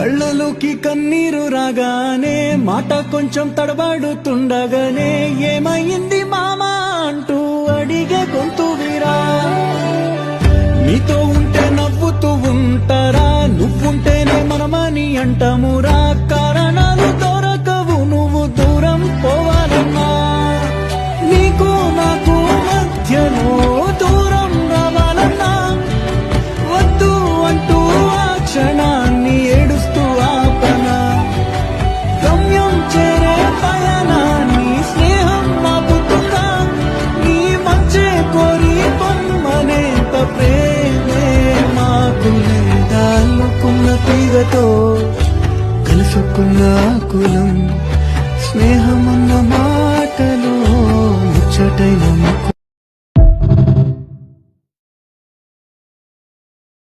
కళ్ళలోకి కన్నీరు రాగానే మాట కొంచెం తడబడుతుండగానే ఏమైంది మామా అంటూ అడిగే గొంతు వీరా. నీతో ఉంటే నవ్వుతూ ఉంటారా, నువ్వుంటేనే మనమని అంటామురా. కారణాలు దొరకవు నువ్వు దూరం పోవాలన్నా, నీకు నాకు మధ్యలో దూరం రావాలన్నా. వద్దు అంటూ ఆ క్షణాన్ని ఏడుస్తూ ఆపనా, గమ్యం చేరే పయనాన్ని స్నేహం ఆపుతుందా. నీ మంచే కోరి పొమ్మనేంత ప్రేమే మాకు లేదా. అల్లుకున్న తీగతో కలుసుకున్న కులం స్నేహమన్న